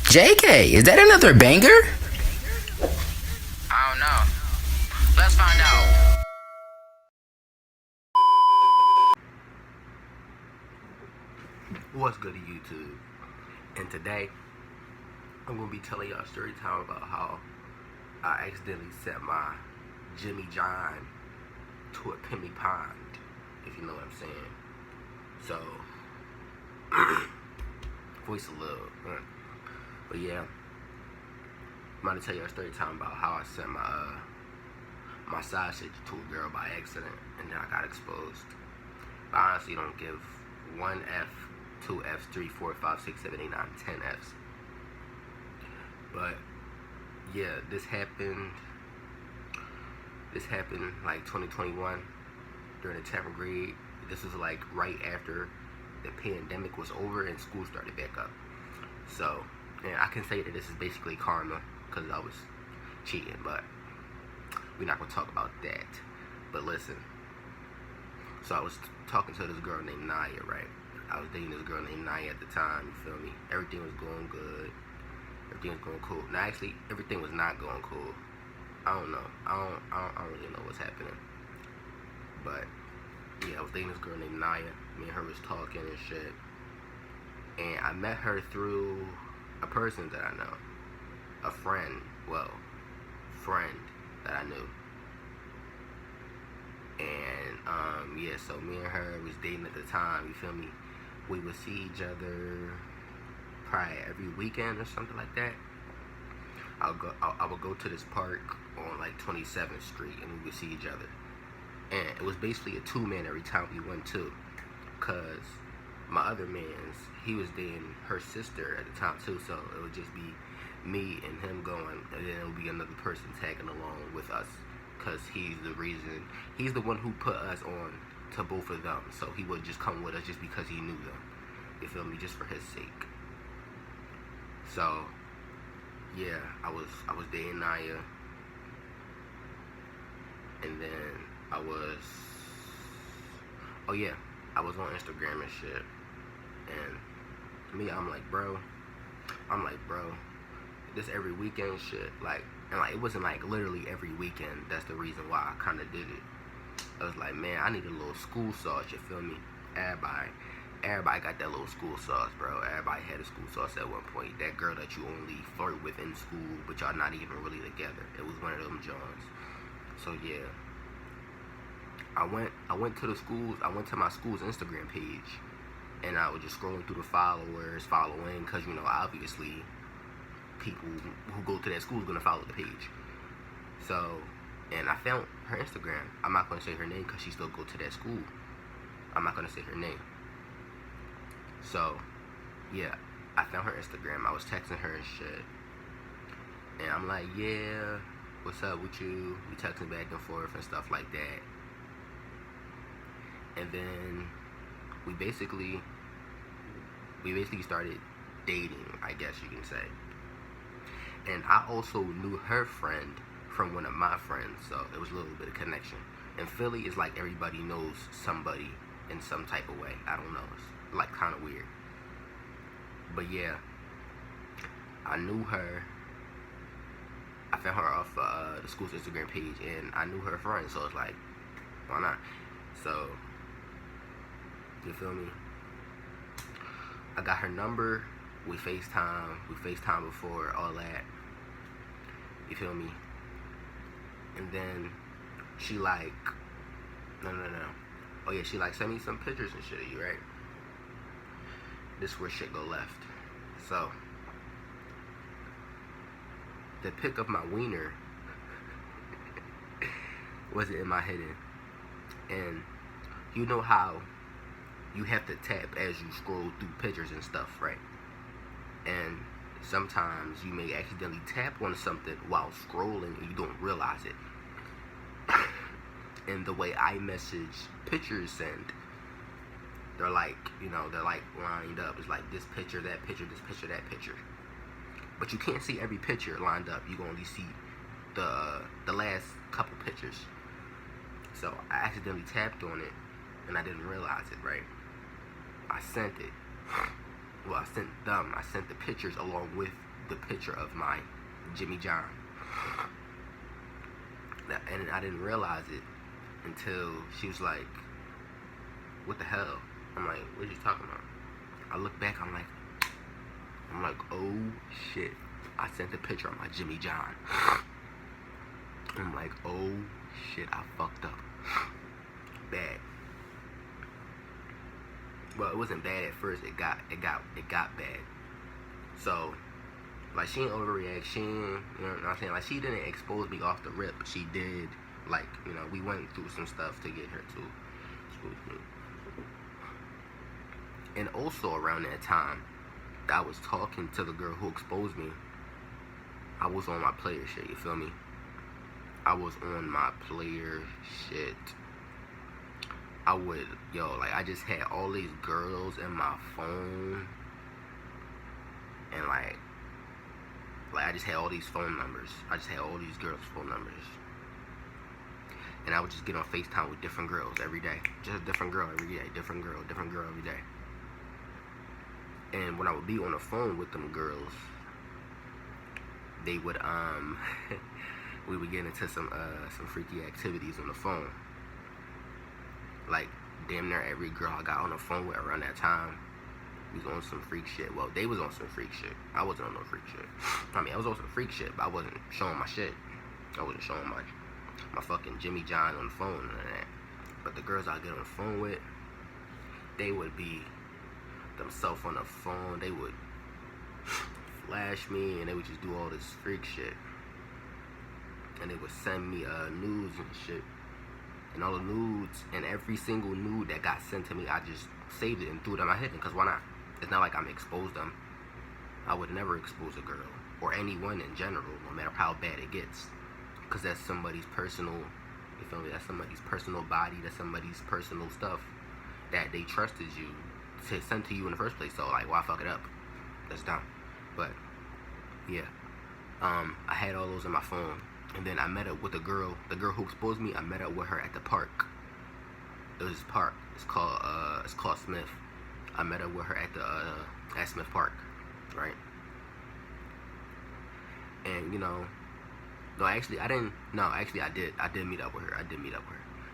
JK, is that another banger? I don't know. Let's find out. What's good to YouTube? And today, I'm going to be telling y'all a story time about how I accidentally set my Jimmy John to a Pimmy Pond, if you know what I'm saying. So, voice a little, but yeah, I'm going to tell y'all a story time about how I sent my side chick to a girl by accident, and then I got exposed. I honestly don't give one F, 2 F's, 3, 4, 5, 6, 7, 8, 9, 10 F's. But yeah, this happened like 2021 during the 10th grade. This was like right after the pandemic was over and school started back up. So, and I can say that this is basically karma because I was cheating, but we're not gonna talk about that. But listen, so I was talking to this girl named Naya, right? I was dating this girl named Naya at the time, you feel me? Everything was going good. Everything was going cool. Now, actually, everything was not going cool. I don't know. I don't really know what's happening. But, yeah, I was dating this girl named Naya. Me and her was talking and shit. And I met her through a person that I know. A friend. Well, friend that I knew. And, yeah, so me and her was dating at the time, you feel me? We would see each other probably every weekend or something like that. I would go to this park on like 27th Street and we would see each other. And it was basically a two-man every time we went to. Cause my other man's, he was dating her sister at the time too, so it would just be me and him going, and then it would be another person tagging along with us. Cause he's the one who put us on to both of them. So he would just come with us just because he knew them. You feel me? Just for his sake. So, yeah, I was dating Naya. And then I was on Instagram and shit. And me, I'm like, bro, this every weekend shit, like, and like, it wasn't like literally every weekend. That's the reason why I kind of did it. I was like, man, I need a little school sauce, you feel me? Everybody got that little school sauce, bro. Everybody had a school sauce at one point. That girl that you only flirt with in school, but y'all not even really together. It was one of them Johns. So yeah, I went to the schools. I went to my school's Instagram page, and I was just scrolling through the followers, following, cause you know obviously people who go to that school is gonna follow the page. So, and I found her Instagram. I'm not gonna say her name cause she still go to that school. I'm not gonna say her name. So, yeah, I found her Instagram. I was texting her and shit. And I'm like, yeah, what's up with you? We texting back and forth and stuff like that. And then we basically started dating, I guess you can say. And I also knew her friend from one of my friends, so there was a little bit of connection. And Philly is like everybody knows somebody in some type of way. I don't know. It's like kind of weird. But yeah, I knew her. I found her off the school's Instagram page, and I knew her friend, so it's like, why not? So, you feel me? I got her number. We FaceTime before all that. You feel me? And then she like, no. Oh yeah, she like sent me some pictures and shit of you, right? This is where shit go left. So, the pic of my wiener wasn't in my hidden. And you know how you have to tap as you scroll through pictures and stuff, right? And sometimes you may accidentally tap on something while scrolling and you don't realize it. And the way iMessage pictures send, they're like, they're like lined up. It's like this picture, that picture, this picture, that picture. But you can't see every picture lined up. You can only see the last couple pictures. So I accidentally tapped on it and I didn't realize it, right? I sent it. Well, I sent the pictures along with the picture of my Jimmy John. And I didn't realize it until she was like, what the hell? I'm like, what are you talking about? I look back, I'm like, oh shit. I sent a picture of my Jimmy John. I'm like, oh shit, I fucked up. Bad. Well, it wasn't bad at first. It got bad. So, like, she didn't overreact. She didn't, you know what I'm saying? Like, she didn't expose me off the rip. She did, like, you know, we went through some stuff to get her to expose me. And also around that time, I was talking to the girl who exposed me. I was on my player shit, you feel me? I was on my player shit. I just had all these girls in my phone. And like I just had all these phone numbers. I just had all these girls' phone numbers. And I would just get on FaceTime with different girls every day. Just a different girl every day. Different girl every day. And when I would be on the phone with them girls, they would we would get into some freaky activities on the phone. Like damn near every girl I got on the phone with around that time was on some freak shit. Well, they was on some freak shit. I wasn't on no freak shit. I mean, I was on some freak shit, but I wasn't showing my shit. I wasn't showing my fucking Jimmy John on the phone and that. But the girls I get on the phone with, they would be themselves on the phone. They would flash me and they would just do all this freak shit. And they would send me nudes and shit. And all the nudes, and every single nude that got sent to me, I just saved it and threw it in my head. Because why not? It's not like I'm exposed them. I would never expose a girl or anyone in general, no matter how bad it gets. Because that's somebody's personal, you feel me? That's somebody's personal body. That's somebody's personal stuff that they trusted you to send to you in the first place. So like, why fuck it up? That's dumb. But yeah, I had all those in my phone. And then I met up with the girl who exposed me. I met up with her at the park. It was this park. It's called Smith. I met up with her at Smith Park, right? And you know, I did. I did meet up with her.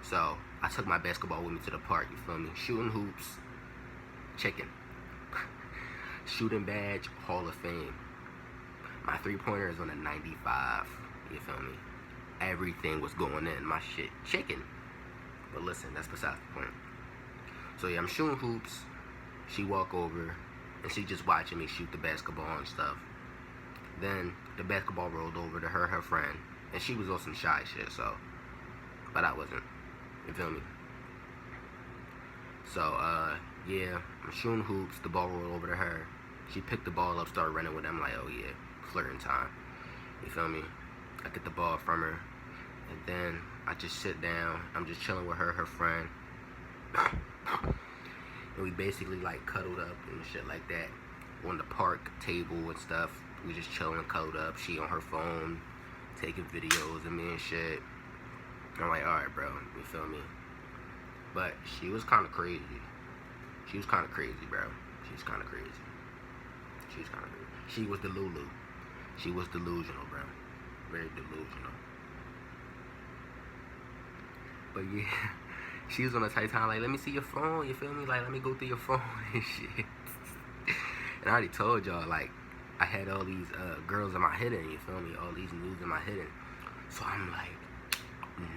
So I took my basketball with me to the park. You feel me? Shooting hoops, chicken, shooting badge, Hall of Fame. My 3-pointer is on a 95. You feel me? Everything was going in. My shit chicken. But listen, that's besides the point. So yeah, I'm shooting hoops. She walk over and she just watching me shoot the basketball and stuff. Then the basketball rolled over to her friend. And she was on some shy shit, so. But I wasn't. You feel me? So, yeah, I'm shooting hoops. The ball rolled over to her. She picked the ball up, started running with it. I'm like, oh yeah, flirting time. You feel me? I get the ball from her, and then I just sit down. I'm just chilling with her friend, and we basically like cuddled up and shit like that on the park table and stuff. We just chilling, cuddled up. She on her phone, taking videos of me and shit. I'm like, all right, bro, you feel me? But she was kind of crazy. She was kind of crazy, bro. She was kind of crazy. She was delulu. She was delusional, bro. Very delusional. But yeah, she was on a tight time, like, let me see your phone, you feel me? Like, let me go through your phone and shit. And I already told y'all, like, I had all these girls in my hidden, you feel me? All these nudes in my hidden. So I'm like,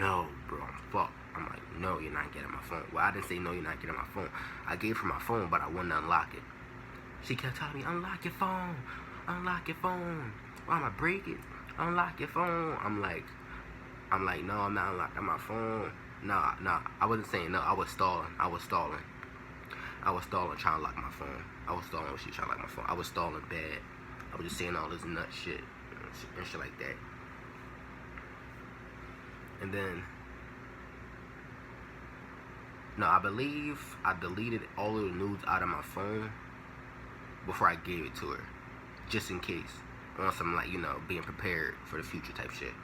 no, bro, I'm fucked. I'm like, no, you're not getting my phone. Well, I didn't say no, you're not getting my phone. I gave her my phone, but I wouldn't unlock it. She kept telling me, unlock your phone. Unlock your phone. Why am I break it? Unlock your phone. I'm like, no, I'm not unlocking my phone. Nah, I wasn't saying no. I was stalling trying to lock my phone. I was stalling when she was trying to lock my phone. I was stalling bad. I was just saying all this nut shit and shit like that. And then, no, I believe I deleted all of the nudes out of my phone before I gave it to her, just in case. On some, like, you know, being prepared for the future type shit.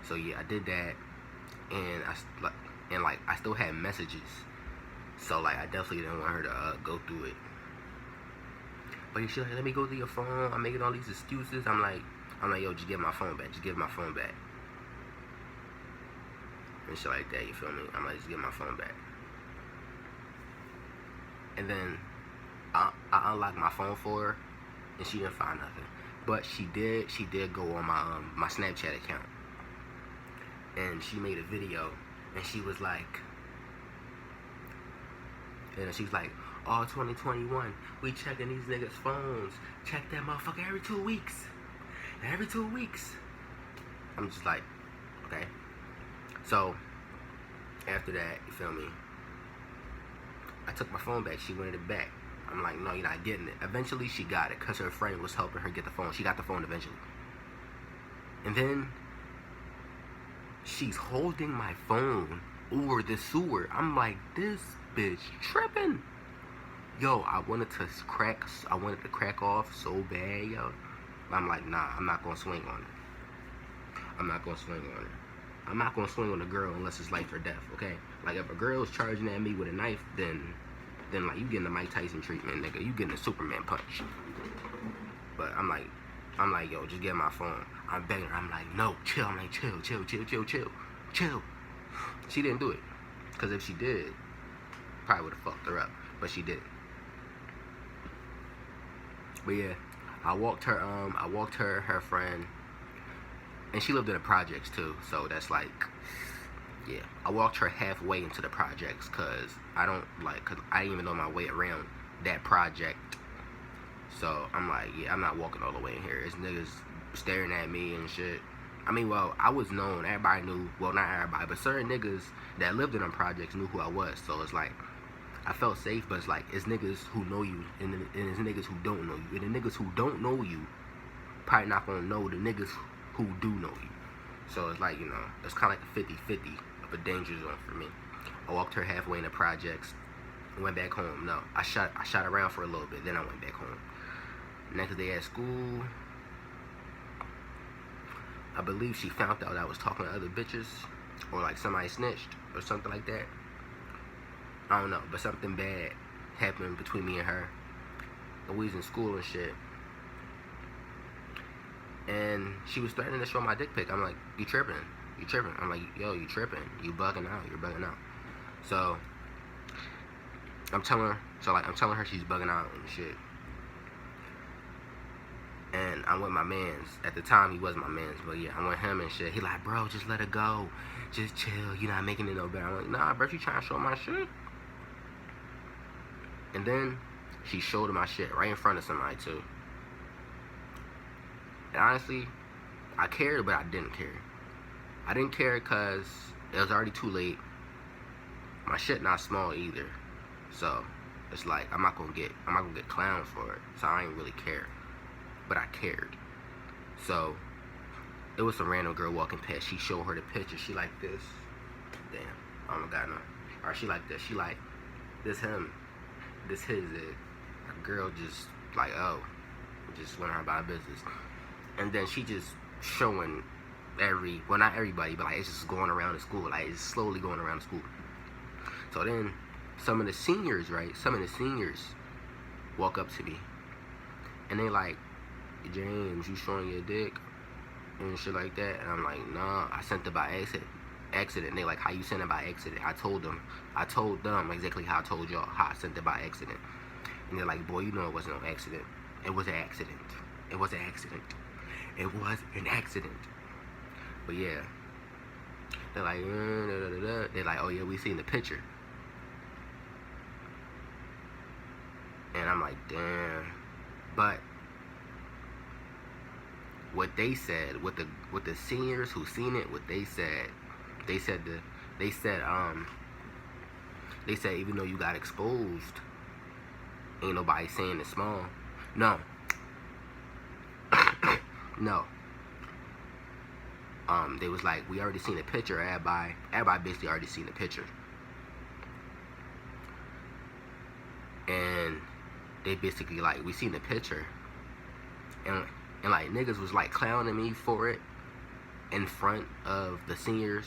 So yeah, I did that, and I still had messages. So like, I definitely didn't want her to go through it. But she's like, let me go through your phone. I'm making all these excuses. I'm like, yo, just give my phone back. Just give my phone back. And shit like that, you feel me? I'm like, just give my phone back. And then I unlocked my phone for her, and she didn't find nothing. But she did go on my Snapchat account, and she made a video, and she was like, oh, 2021, we checking these niggas' phones. Check that motherfucker every 2 weeks. Every 2 weeks. I'm just like, okay. So, after that, you feel me? I took my phone back. She wanted it back. I'm like, no, you're not getting it. Eventually, she got it because her friend was helping her get the phone. She got the phone eventually. And then, she's holding my phone over the sewer. I'm like, this bitch tripping. Yo, I wanted to crack off so bad, yo. I'm like, nah, I'm not gonna swing on it. I'm not gonna swing on a girl unless it's life or death, okay? Like, if a girl's charging at me with a knife, then like, you getting the Mike Tyson treatment, nigga. You getting a Superman punch. But I'm like, yo, just get my phone. I'm begging her. I'm like, no, chill. I'm like, chill. She didn't do it. Because if she did, probably would have fucked her up. But she didn't. But yeah, I walked her, her friend, and she lived in the projects too. So that's like, yeah, I walked her halfway into the projects because I didn't even know my way around that project. So I'm like, yeah, I'm not walking all the way in here. It's niggas staring at me and shit. I mean, well, I was known. Everybody knew. Well, not everybody, but certain niggas that lived in them projects knew who I was. So it's like, I felt safe, but it's like, it's niggas who know you, and it's niggas who don't know you. And the niggas who don't know you probably not gonna know the niggas who do know you. So it's like, you know, it's kind of like a 50-50 of a danger zone for me. I walked her halfway in the projects, went back home. No, I shot around for a little bit, then I went back home. Next day at school, I believe she found out I was talking to other bitches, or like somebody snitched, or something like that. I don't know, but something bad happened between me and her. And we was in school and shit. And she was threatening to show my dick pic. I'm like, you tripping. I'm like, yo, you tripping. You're bugging out. So, I'm telling her she's bugging out and shit. And I'm with my mans. At the time, he wasn't my mans, but yeah, I'm with him and shit. He like, bro, just let it go. Just chill. You're not making it no better. I'm like, nah, bro, you trying to show my shit? And then she showed my shit right in front of somebody too. And honestly, I cared, but I didn't care. I didn't care because it was already too late. My shit not small either. So it's like, I'm not gonna get clowned for it. So I ain't really care. But I cared. So it was some random girl walking past. She showed her the picture. She like this. Damn. Oh my god, no. Or she like this. She like, this him. This his. A girl just like, oh. Just went on about business. And then she just showing well, not everybody, but like, it's just going around the school. Like, it's slowly going around the school. So then some of the seniors walk up to me. And they like, James, you showing your dick? And shit like that. And I'm like, nah, I sent it by accident. They like, how you sent it by accident? I told them exactly how I told y'all, how I sent it by accident. And they're like, boy, you know it wasn't no accident. It was an accident. But yeah. They're like, they're like, oh yeah, we seen the picture. And I'm like, damn. But what they said, what the seniors who seen it, what they said even though you got exposed, ain't nobody saying it's small. No. No. They was like, we already seen the picture. Everybody basically already seen the picture. And they basically like, we seen the picture. And like, niggas was like clowning me for it in front of the seniors,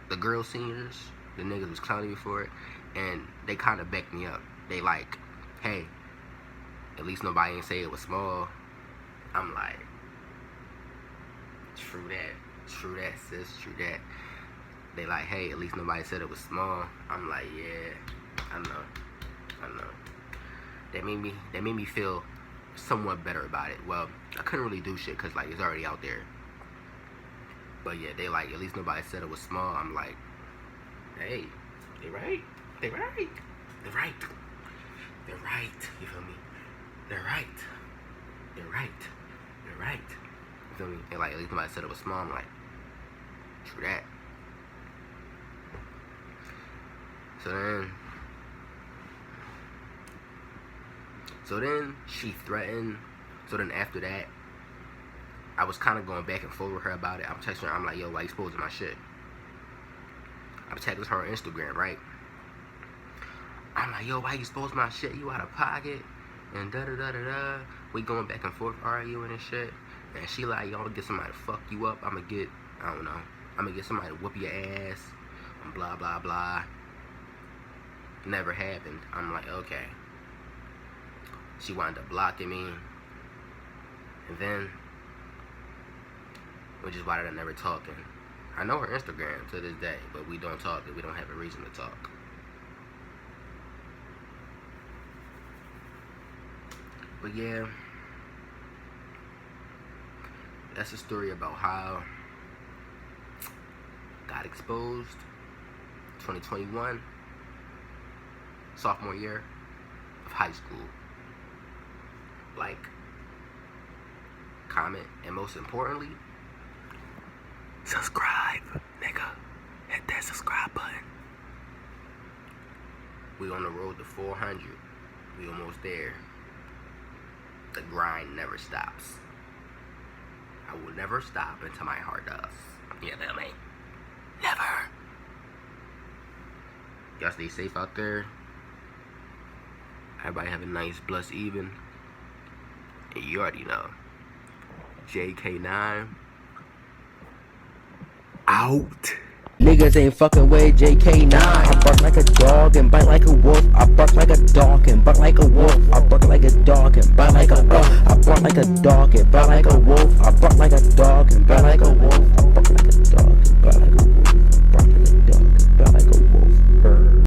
the girl seniors. The niggas was clowning me for it. And they kind of backed me up. They like, hey, at least nobody ain't say it was small. I'm like, true that, sis, true that. They like, hey, at least nobody said it was small. I'm like, yeah, I know. That made me feel somewhat better about it. Well, I couldn't really do shit because like it's already out there. But yeah, they like, at least nobody said it was small. I'm like, hey, they right. You feel me? They're right. You feel me? And like, at least nobody said it was small. I'm like, true that. So then she threatened. So then after that, I was kind of going back and forth with her about it. I'm texting her. I'm like, yo, why you exposing my shit? I'm texting her on Instagram, right? I'm like, yo, why you expose my shit? You out of pocket? And da-da-da-da-da. We going back and forth arguing and shit. And she like, yo, I'm gonna get somebody to fuck you up. I'm gonna get somebody to whoop your ass. And blah, blah, blah. Never happened. I'm like, okay. She wound up blocking me. And then we just wound up never talking. I know her Instagram to this day, but we don't talk. We don't have a reason to talk. But yeah, that's a story about how got exposed. 2021, sophomore year of high school. Like, comment, and most importantly, subscribe, nigga. Hit that subscribe button. We on the road to 400. We almost there. The grind never stops. I will never stop until my heart does. You feel me? Never. Y'all stay safe out there. Everybody have a nice, blessed evening. And you already know. JK9 out. Niggas ain't fucking with JK9. I bark like a dog and bite like a wolf. I bark like a dog and bark like a wolf. I bark like a dog and bite like a wolf. I bark like a dog and bite like a wolf. I bark like a dog and bite like a wolf.